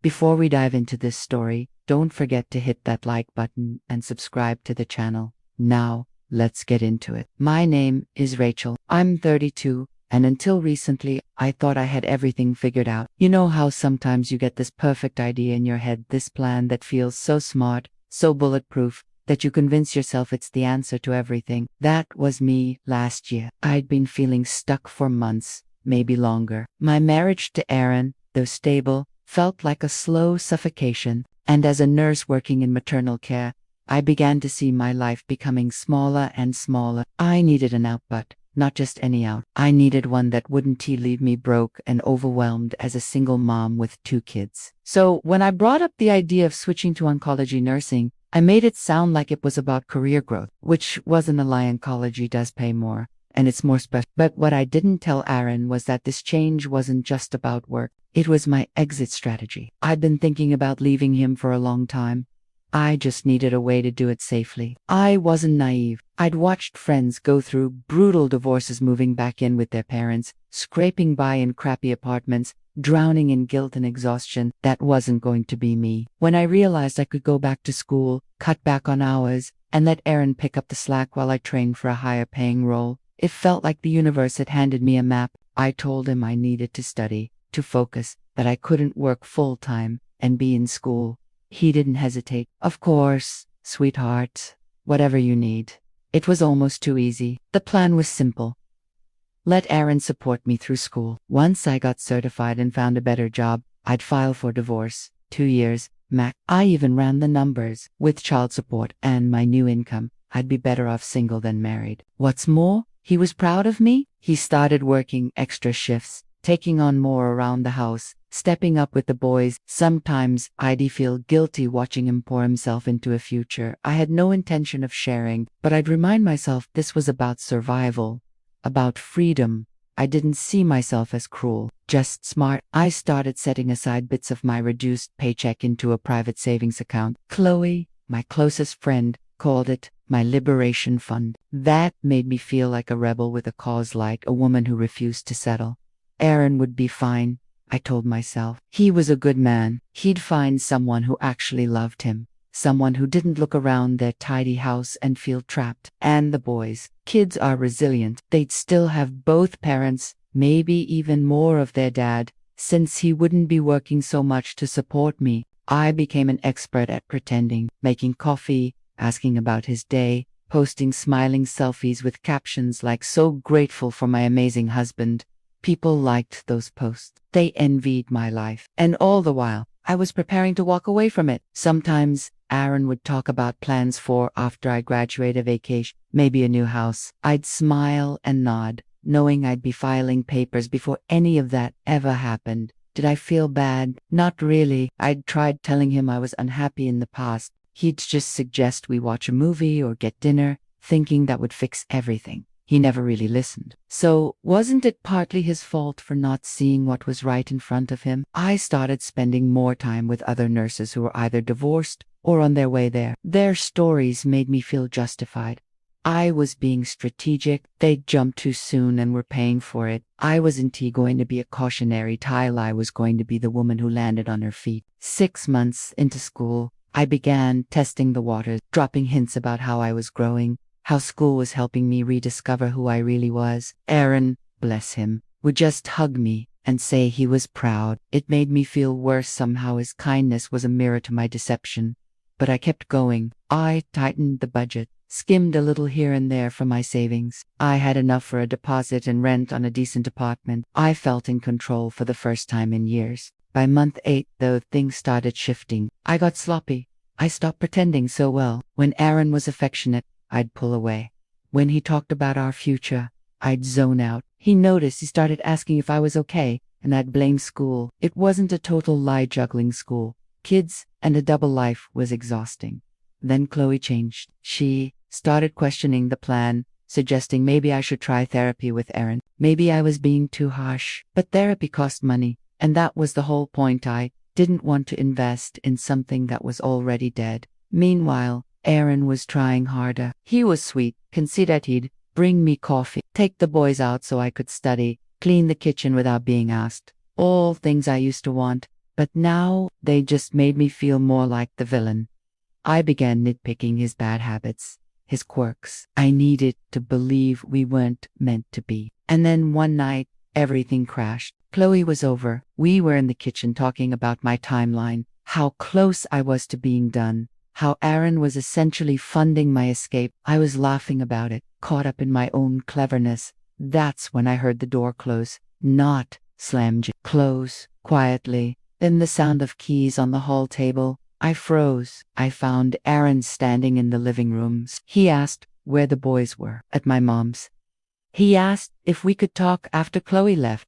Before we dive into this story, don't forget to hit that like button and subscribe to the channel. Now, let's get into it. My name is Rachel. I'm 32, and until recently, I thought I had everything figured out. You know how sometimes you get this perfect idea in your head, this plan that feels so smart, so bulletproof, that you convince yourself it's the answer to everything. That was me last year. I'd been feeling stuck for months, maybe longer. My marriage to Aaron, though stable, felt like a slow suffocation, and as a nurse working in maternal care, I began to see my life becoming smaller and smaller. I needed an output, not just any out. I needed one that wouldn't leave me broke and overwhelmed as a single mom with 2 kids. So when I brought up the idea of switching to oncology nursing, I made it sound like it was about career growth, which wasn't a lie. Oncology does pay more, and it's more special. But what I didn't tell Aaron was that this change wasn't just about work. It was my exit strategy. I'd been thinking about leaving him for a long time. I just needed a way to do it safely. I wasn't naive. I'd watched friends go through brutal divorces, moving back in with their parents, scraping by in crappy apartments, drowning in guilt and exhaustion. That wasn't going to be me. When I realized I could go back to school, cut back on hours, and let Aaron pick up the slack while I trained for a higher paying role, it felt like the universe had handed me a map. I told him I needed to study, to focus, that I couldn't work full-time and be in school. He didn't hesitate. Of course, sweetheart, whatever you need. It was almost too easy. The plan was simple. Let Aaron support me through school. Once I got certified and found a better job, I'd file for divorce. 2 years, max. I even ran the numbers. With child support and my new income, I'd be better off single than married. What's more, he was proud of me. He started working extra shifts, taking on more around the house, stepping up with the boys. Sometimes I'd feel guilty watching him pour himself into a future I had no intention of sharing, but I'd remind myself this was about survival, about freedom. I didn't see myself as cruel, just smart. I started setting aside bits of my reduced paycheck into a private savings account. Chloe, my closest friend, called it my liberation fund. That made me feel like a rebel with a cause, like a woman who refused to settle. Aaron would be fine, I told myself. He was a good man. He'd find someone who actually loved him, someone who didn't look around their tidy house and feel trapped. And the boys, kids are resilient. They'd still have both parents, maybe even more of their dad, since he wouldn't be working so much to support me. I became an expert at pretending, making coffee, asking about his day, posting smiling selfies with captions like "so grateful for my amazing husband." People liked those posts. They envied my life. And all the while, I was preparing to walk away from it. Sometimes, Aaron would talk about plans for after I graduate, a vacation, maybe a new house. I'd smile and nod, knowing I'd be filing papers before any of that ever happened. Did I feel bad? Not really. I'd tried telling him I was unhappy in the past. He'd just suggest we watch a movie or get dinner, thinking that would fix everything. He never really listened. So, wasn't it partly his fault for not seeing what was right in front of him? I started spending more time with other nurses who were either divorced or on their way there. Their stories made me feel justified. I was being strategic. They'd jumped too soon and were paying for it. I wasn't going to be a cautionary tale. I was going to be the woman who landed on her feet. 6 months into school, I began testing the waters, dropping hints about how I was growing, how school was helping me rediscover who I really was. Aaron, bless him, would just hug me and say he was proud. It made me feel worse somehow. His kindness was a mirror to my deception. But I kept going. I tightened the budget, skimmed a little here and there from my savings. I had enough for a deposit and rent on a decent apartment. I felt in control for the first time in years. By month 8, though, things started shifting. I got sloppy. I stopped pretending so well. When Aaron was affectionate, I'd pull away. When he talked about our future, I'd zone out. He noticed. He started asking if I was okay, and I'd blame school. It wasn't a total lie. Juggling school, kids, and a double life was exhausting. Then Chloe changed. She started questioning the plan, suggesting maybe I should try therapy with Aaron. Maybe I was being too harsh. But therapy cost money, and that was the whole point. I didn't want to invest in something that was already dead. Meanwhile, Aaron was trying harder. He was sweet, conceded he'd bring me coffee, take the boys out so I could study, clean the kitchen without being asked. All things I used to want, but now they just made me feel more like the villain. I began nitpicking his bad habits, his quirks. I needed to believe we weren't meant to be. And then one night, everything crashed. Chloe was over. We were in the kitchen talking about my timeline, how close I was to being done, how Aaron was essentially funding my escape. I was laughing about it, caught up in my own cleverness. That's when I heard the door close. Not slam, close, quietly. Then the sound of keys on the hall table. I froze. I found Aaron standing in the living room. He asked where the boys were. At my mom's. He asked if we could talk after Chloe left.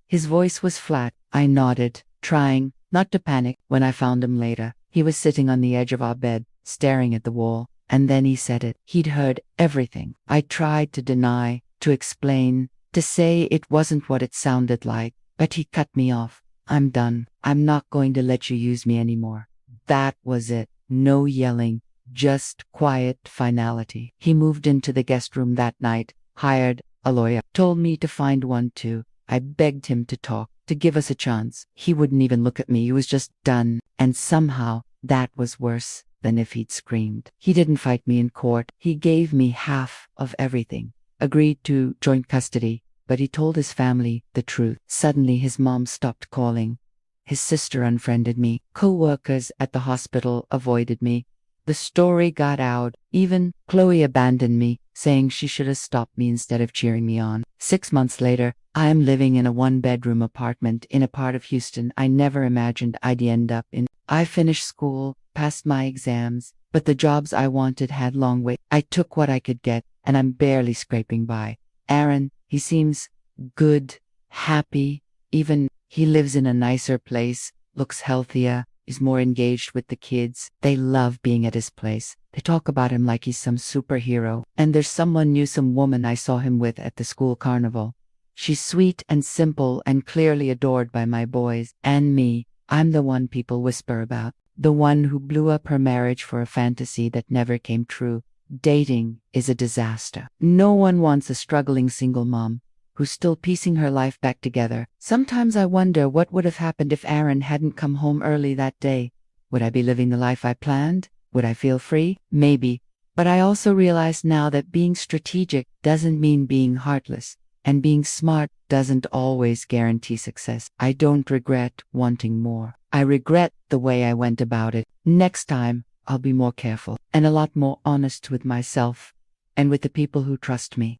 His voice was flat. I nodded, trying not to panic. When I found him later, he was sitting on the edge of our bed, staring at the wall. And then he said it. He'd heard everything. I tried to deny, to explain, to say it wasn't what it sounded like, but he cut me off. I'm done. I'm not going to let you use me anymore. That was it. No yelling, just quiet finality. He moved into the guest room that night, hired a lawyer, told me to find one too. I begged him to talk, to give us a chance. He wouldn't even look at me. He was just done. And somehow, that was worse than if he'd screamed. He didn't fight me in court. He gave me half of everything. Agreed to joint custody, but he told his family the truth. Suddenly, his mom stopped calling. His sister unfriended me. Co-workers at the hospital avoided me. The story got out. Even Chloe abandoned me, saying she should have stopped me instead of cheering me on. 6 months later, I am living in a one-bedroom apartment in a part of Houston I never imagined I'd end up in. I finished school, passed my exams, but the jobs I wanted had long wait. I took what I could get, and I'm barely scraping by. Aaron, he seems good, happy, even he lives in a nicer place, looks healthier, is more engaged with the kids. They love being at his place. They talk about him like he's some superhero. And there's someone new, some woman I saw him with at the school carnival. She's sweet and simple and clearly adored by my boys and me. I'm the one people whisper about. The one who blew up her marriage for a fantasy that never came true. Dating is a disaster. No one wants a struggling single mom who's still piecing her life back together. Sometimes I wonder what would have happened if Aaron hadn't come home early that day. Would I be living the life I planned? Would I feel free? Maybe. But I also realize now that being strategic doesn't mean being heartless, and being smart doesn't always guarantee success. I don't regret wanting more. I regret the way I went about it. Next time, I'll be more careful and a lot more honest with myself and with the people who trust me.